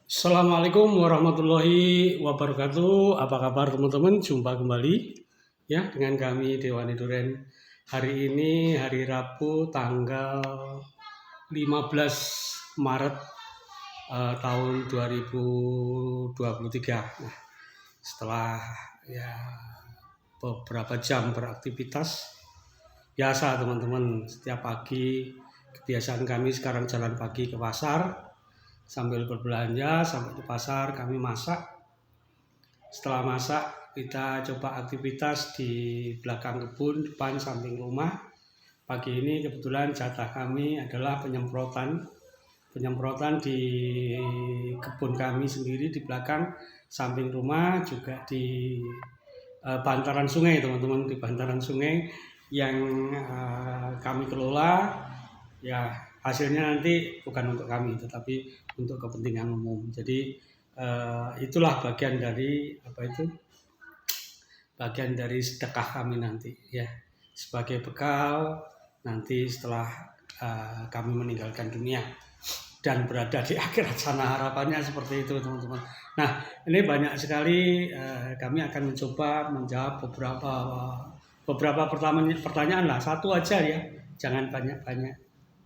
Assalamualaikum warahmatullahi wabarakatuh. Apa kabar teman-teman? Jumpa kembali ya dengan kami Dewani Duren. Hari ini hari Rabu tanggal 15 Maret tahun 2023. Nah, setelah ya beberapa jam beraktivitas biasa teman-teman, setiap pagi kebiasaan kami sekarang jalan pagi ke pasar sambil berbelanja. Sampai di pasar kami masak. Setelah masak kita coba aktivitas di belakang kebun, depan samping rumah. Pagi ini kebetulan jatah kami adalah penyemprotan di kebun kami sendiri di belakang samping rumah, juga di bantaran sungai teman-teman, di bantaran sungai yang kami kelola. Ya, hasilnya nanti bukan untuk kami tetapi untuk kepentingan umum. Jadi itulah bagian dari sedekah kami nanti ya, sebagai bekal nanti setelah kami meninggalkan dunia dan berada di akhirat sana. Harapannya seperti itu teman-teman. Nah, ini banyak sekali kami akan mencoba menjawab beberapa pertanyaan lah, satu aja ya, jangan banyak-banyak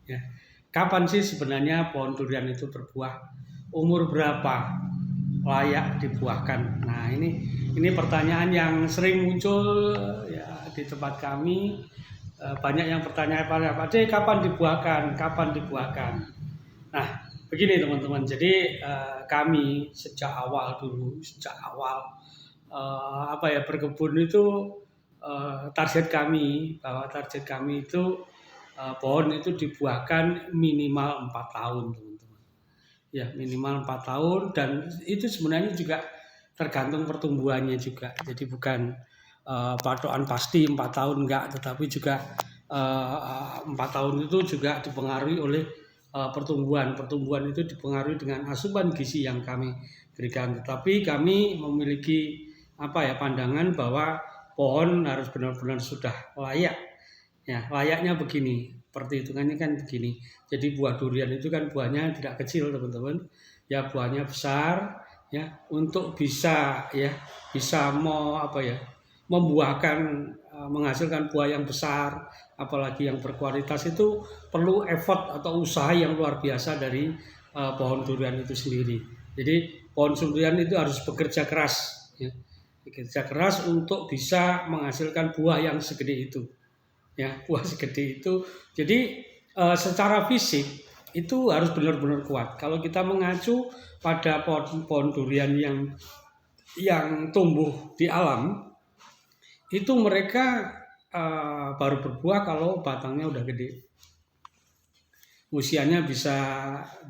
ya. Kapan sih sebenarnya pohon durian itu berbuah? Umur berapa layak dibuahkan? Nah, ini pertanyaan yang sering muncul ya di tempat kami. Banyak yang bertanya, Pak De, kapan dibuahkan? Kapan dibuahkan? Nah, begini teman-teman. Jadi kami sejak awal berkebun itu target kami itu pohon itu dibuahkan minimal 4 tahun teman-teman. Ya, minimal 4 tahun, dan itu sebenarnya juga tergantung pertumbuhannya juga. Jadi bukan patokan pasti 4 tahun enggak, tetapi juga 4 tahun itu juga dipengaruhi oleh pertumbuhan. Pertumbuhan itu dipengaruhi dengan asupan gizi yang kami berikan. Tetapi kami memiliki pandangan bahwa pohon harus benar-benar sudah layak. Ya, layaknya begini, perhitungannya kan begini. Jadi buah durian itu kan buahnya tidak kecil teman-teman. Ya, buahnya besar ya, untuk bisa membuahkan, menghasilkan buah yang besar, apalagi yang berkualitas, itu perlu effort atau usaha yang luar biasa dari pohon durian itu sendiri. Jadi pohon durian itu harus bekerja keras ya. Bekerja keras untuk bisa menghasilkan buah yang segede itu. Ya, buah segede itu. Jadi secara fisik itu harus benar-benar kuat. Kalau kita mengacu pada pohon durian yang tumbuh di alam, itu mereka baru berbuah kalau batangnya udah gede. Usianya bisa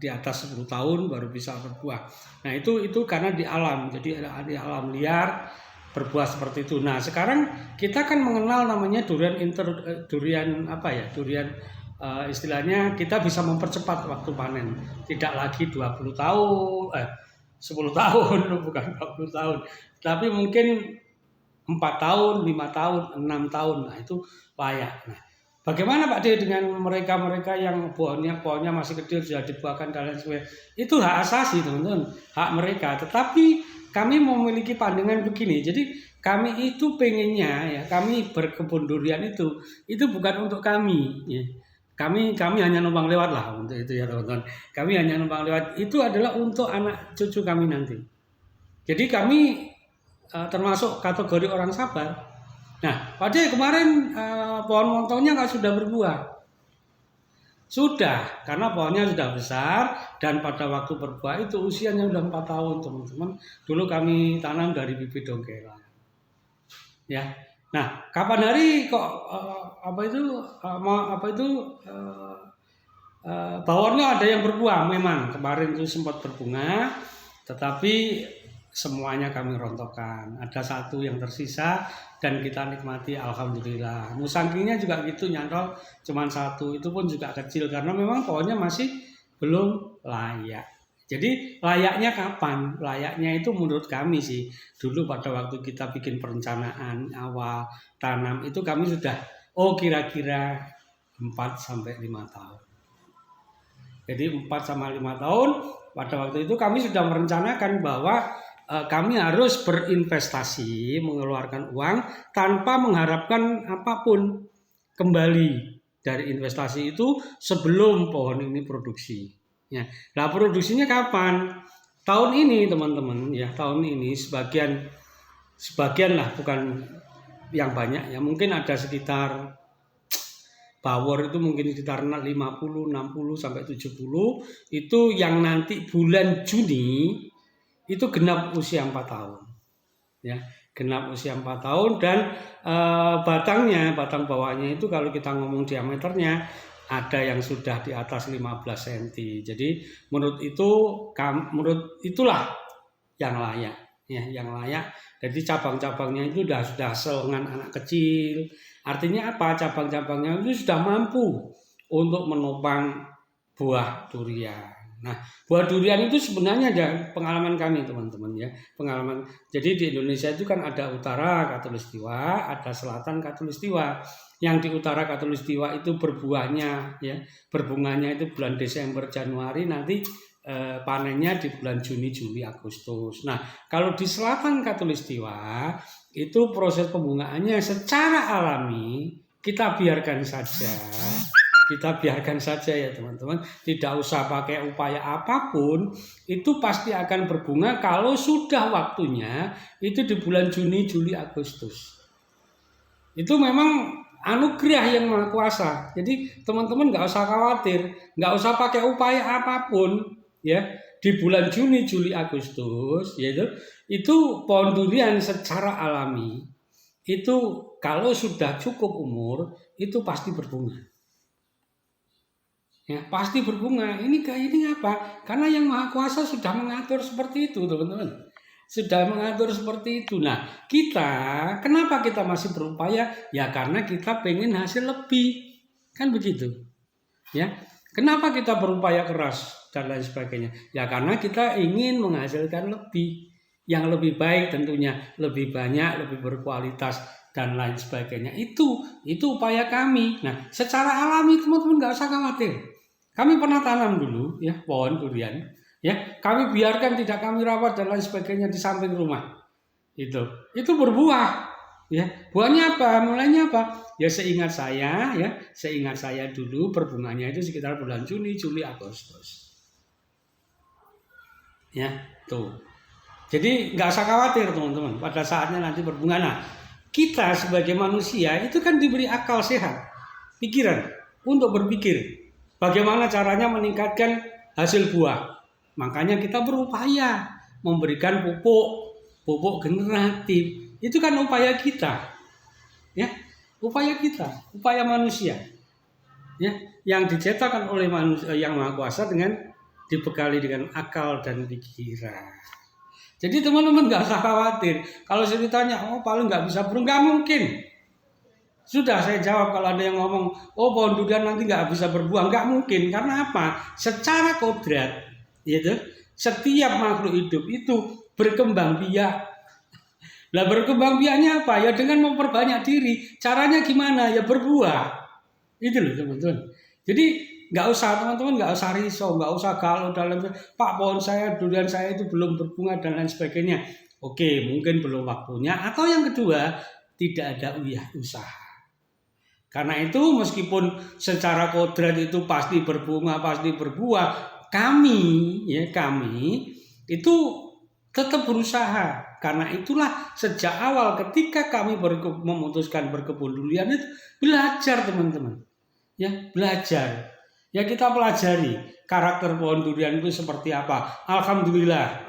di atas 10 tahun baru bisa berbuah. Nah, itu karena di alam. Jadi di alam liar berbuah seperti itu. Nah, sekarang kita kan mengenal namanya durian istilahnya kita bisa mempercepat waktu panen. Tidak lagi 20 tahun, 10 tahun, bukan 20 tahun. Tapi mungkin 4 tahun, 5 tahun, 6 tahun. Nah, itu layak. Nah, bagaimana Pak D dengan mereka-mereka yang pohonnya masih kecil sudah dibuahkan dan lain sebagainya? Itu hak asasi teman-teman, hak mereka. Tetapi kami memiliki pandangan begini. Jadi kami itu pengennya ya, kami berkebun durian itu bukan untuk kami ya. Kami hanya numpang lewat lah untuk itu ya teman-teman. Kami hanya numpang lewat. Itu adalah untuk anak cucu kami nanti. Jadi kami termasuk kategori orang sabar. Nah, pada kemarin pohon montongnya nggak sudah berbuah. Sudah, karena pohonnya sudah besar dan pada waktu berbuah itu usianya sudah 4 tahun teman-teman. Dulu kami tanam dari bibit dongkela. Ya. Nah, kapan hari kok bawahnya ada yang berbuah. Memang kemarin itu sempat berbunga, tetapi semuanya kami rontokkan. Ada satu yang tersisa dan kita nikmati, alhamdulillah. Musangkingnya juga gitu, nyantol cuma satu, itu pun juga kecil karena memang pohonnya masih belum layak. Jadi layaknya kapan? Layaknya itu menurut kami sih, dulu pada waktu kita bikin perencanaan awal tanam itu kami sudah kira-kira 4 sampai 5 tahun. Jadi 4 sampai 5 tahun pada waktu itu kami sudah merencanakan bahwa kami harus berinvestasi, mengeluarkan uang tanpa mengharapkan apapun kembali dari investasi itu sebelum pohon ini produksi. Ya, nah produksinya kapan? Tahun ini teman-teman, ya tahun ini sebagian lah, bukan yang banyak ya, mungkin ada sekitar bawor itu mungkin sekitar 50, 60 sampai 70 itu yang nanti bulan Juni itu genap usia 4 tahun. Ya, genap usia 4 tahun dan batang bawahnya itu kalau kita ngomong diameternya ada yang sudah di atas 15 cm. Jadi menurut itulah yang layak, ya, yang layak. Jadi cabang-cabangnya itu sudah selengan anak kecil. Artinya apa? Cabang-cabangnya itu sudah mampu untuk menopang buah durian. Nah, buah durian itu sebenarnya ada pengalaman kami teman-teman ya, pengalaman. Jadi di Indonesia itu kan ada utara Katulistiwa, ada selatan Katulistiwa. Yang di utara Katulistiwa itu berbuahnya ya, berbunganya itu bulan Desember Januari, nanti panennya di bulan Juni, Juli, Agustus. Nah, kalau di selatan Katulistiwa itu proses pembungaannya secara alami, kita biarkan saja. Kita biarkan saja ya teman-teman, tidak usah pakai upaya apapun, itu pasti akan berbunga kalau sudah waktunya, itu di bulan Juni, Juli, Agustus. Itu memang anugerah yang Maha Kuasa. Jadi teman-teman nggak usah khawatir, nggak usah pakai upaya apapun, ya di bulan Juni, Juli, Agustus, yaitu itu pohon durian secara alami, itu kalau sudah cukup umur, itu pasti berbunga. Ya, pasti berbunga. Ini apa? Karena yang Maha Kuasa sudah mengatur seperti itu, teman-teman. Sudah mengatur seperti itu. Nah, kenapa kita masih berupaya? Ya karena kita pengen hasil lebih. Kan begitu. Ya. Kenapa kita berupaya keras dan lain sebagainya? Ya karena kita ingin menghasilkan lebih. Yang lebih baik tentunya, lebih banyak, lebih berkualitas dan lain sebagainya. Itu upaya kami. Nah, secara alami teman-teman nggak usah khawatir. Kami pernah tanam dulu ya pohon durian, ya kami biarkan tidak kami rawat dan lain sebagainya di samping rumah. Itu berbuah, ya buahnya apa? Mulainya apa? Ya seingat saya dulu berbunganya itu sekitar bulan Juni, Juli, Agustus. Ya tuh. Jadi nggak usah khawatir teman-teman. Pada saatnya nanti berbunga. Nah, kita sebagai manusia itu kan diberi akal sehat, pikiran untuk berpikir. Bagaimana caranya meningkatkan hasil buah? Makanya kita berupaya memberikan pupuk generatif. Itu kan upaya kita, ya, upaya manusia, ya, yang dicetakkan oleh manusia yang Maha Kuasa dengan dibekali dengan akal dan pikiran. Jadi teman-teman nggak usah khawatir. Kalau saya ditanya, paling nggak bisa nggak mungkin. Sudah saya jawab kalau ada yang ngomong, pohon durian nanti nggak bisa berbuah. Nggak mungkin, karena apa? Secara kodrat, gitu, setiap makhluk hidup itu berkembang biak. Nah berkembang biaknya apa? Ya dengan memperbanyak diri. Caranya gimana? Ya berbuah. Itu loh teman-teman. Jadi nggak usah teman-teman, nggak usah risau, nggak usah galau dalam Pak pohon saya, durian saya itu belum berbunga dan lain sebagainya. Oke, mungkin belum waktunya. Atau yang kedua, tidak ada usaha. Karena itu meskipun secara kodrat itu pasti berbunga, pasti berbuah, kami itu tetap berusaha. Karena itulah sejak awal ketika kami memutuskan berkebun durian itu belajar teman-teman. Ya, belajar. Ya kita pelajari karakter pohon durian itu seperti apa. Alhamdulillah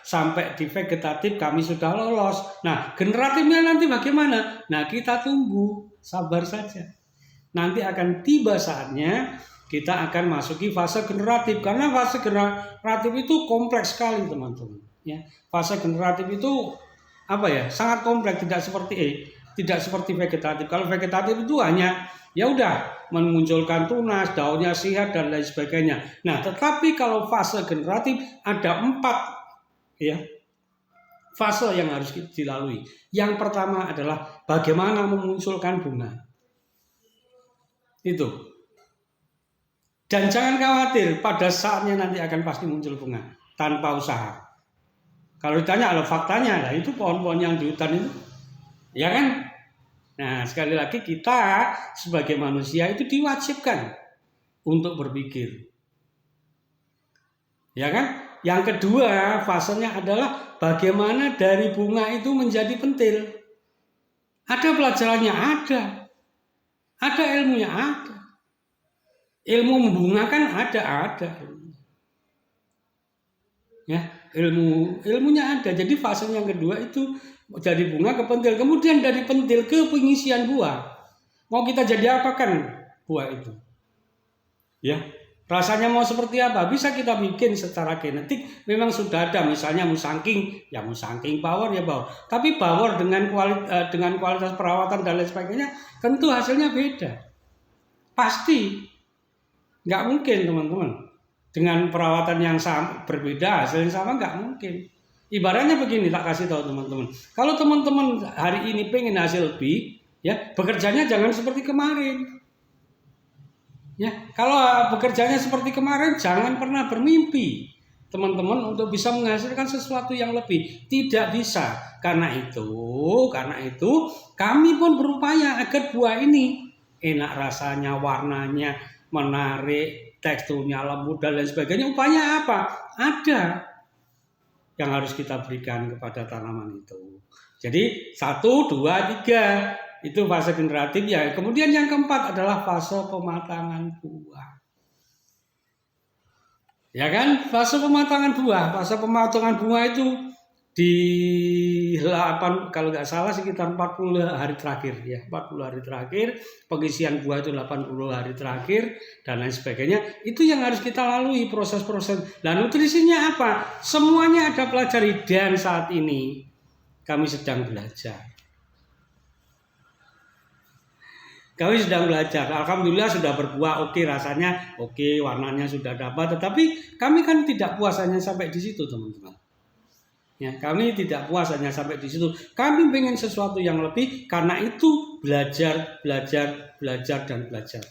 sampai di vegetatif kami sudah lolos. Nah, generatifnya nanti bagaimana? Nah, kita tunggu, sabar saja. Nanti akan tiba saatnya kita akan masuki fase generatif, karena fase generatif itu kompleks sekali, teman-teman. Ya, fase generatif itu sangat kompleks, tidak seperti vegetatif. Kalau vegetatif itu hanya ya udah memunculkan tunas, daunnya sehat dan lain sebagainya. Nah, tetapi kalau fase generatif ada 4 fase yang harus dilalui. Yang pertama adalah bagaimana memunculkan bunga. Itu. Dan jangan khawatir, pada saatnya nanti akan pasti muncul bunga tanpa usaha. Kalau ditanya ada faktanya, nah itu pohon-pohon yang di hutan itu, ya kan? Nah, sekali lagi kita sebagai manusia itu diwajibkan untuk berpikir. Ya kan? Yang kedua, fasenya adalah bagaimana dari bunga itu menjadi pentil. Ada pelajarannya, ada. Ada ilmunya, ada. Ilmu membungakan ada. Ya, ilmunya ada. Jadi fase yang kedua itu dari bunga ke pentil. Kemudian dari pentil ke pengisian buah. Mau kita jadi apa kan buah itu? Ya, rasanya mau seperti apa? Bisa kita bikin secara genetik. Memang sudah ada, misalnya musangking, ya musangking power ya power. Tapi power dengan kualitas perawatan dan lain sebagainya, tentu hasilnya beda. Pasti. Nggak mungkin teman-teman. Dengan perawatan yang sama, berbeda, hasilnya sama nggak mungkin. Ibaratnya begini, tak kasih tahu teman-teman. Kalau teman-teman hari ini pengen hasil lebih, ya bekerjanya jangan seperti kemarin. Ya, kalau bekerjanya seperti kemarin, jangan pernah bermimpi teman-teman untuk bisa menghasilkan sesuatu yang lebih. Tidak bisa. Karena itu kami pun berupaya agar buah ini enak rasanya, warnanya menarik, teksturnya lembut dan lain sebagainya. Upaya apa? Ada yang harus kita berikan kepada tanaman itu. Jadi 1, 2, 3 itu fase generatif ya. Kemudian yang keempat adalah fase pematangan buah. Ya kan? Fase pematangan buah. Fase pematangan buah itu di 8, kalau nggak salah sekitar 40 hari terakhir ya, 40 hari terakhir, pengisian buah itu 80 hari terakhir dan lain sebagainya. Itu yang harus kita lalui proses-proses. Dan nutrisinya apa? Semuanya ada pelajari dan saat ini kami sedang belajar. Kami sedang belajar. Alhamdulillah sudah berbuah, oke, rasanya oke, warnanya sudah dapat, tetapi kami kan tidak puas hanya sampai di situ, teman-teman. Ya, kami tidak puas hanya sampai di situ. Kami pengen sesuatu yang lebih, karena itu belajar dan belajar.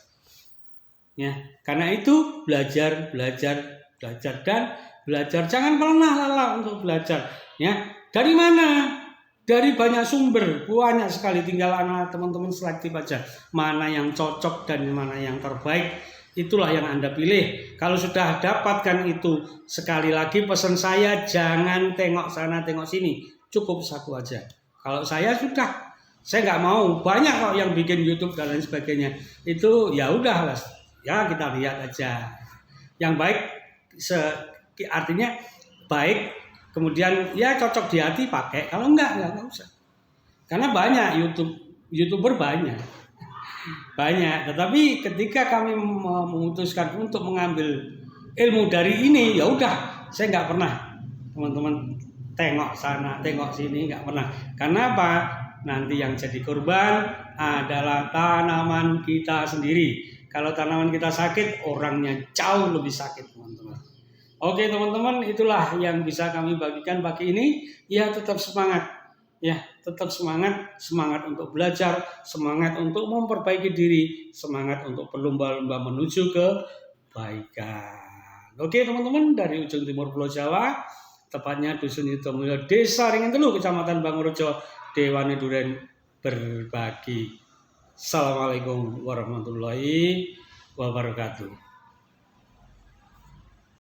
Ya, karena itu belajar dan belajar. Jangan pernah lelah untuk belajar. Ya, dari mana? Dari banyak sumber, banyak sekali. Tinggal anak teman-teman selektif aja. Mana yang cocok dan mana yang terbaik. Itulah yang Anda pilih. Kalau sudah dapatkan itu, sekali lagi pesan saya, jangan tengok sana tengok sini, cukup satu aja. Kalau saya sudah, saya nggak mau banyak kok yang bikin YouTube dan lain sebagainya. Itu ya udahlah, ya kita lihat aja. Yang baik, artinya baik, kemudian ya cocok di hati pakai. Kalau enggak usah. Karena banyak YouTuber banyak. Tetapi ketika kami memutuskan untuk mengambil ilmu dari ini, ya udah, saya nggak pernah teman-teman tengok sana tengok sini, nggak pernah. Karena apa? Nanti yang jadi korban adalah tanaman kita sendiri. Kalau tanaman kita sakit, orangnya jauh lebih sakit, teman-teman. Oke teman-teman, itulah yang bisa kami bagikan pagi ini. Ya, tetap semangat. Ya, tetap semangat untuk belajar, semangat untuk memperbaiki diri, semangat untuk berlomba-lomba menuju kebaikan. Oke teman-teman, dari ujung timur Pulau Jawa, tepatnya Dusun Yudomulyo, Desa Ringin Telu, Kecamatan Bangurejo, Dewane Duren, berbagi. Assalamualaikum warahmatullahi wabarakatuh.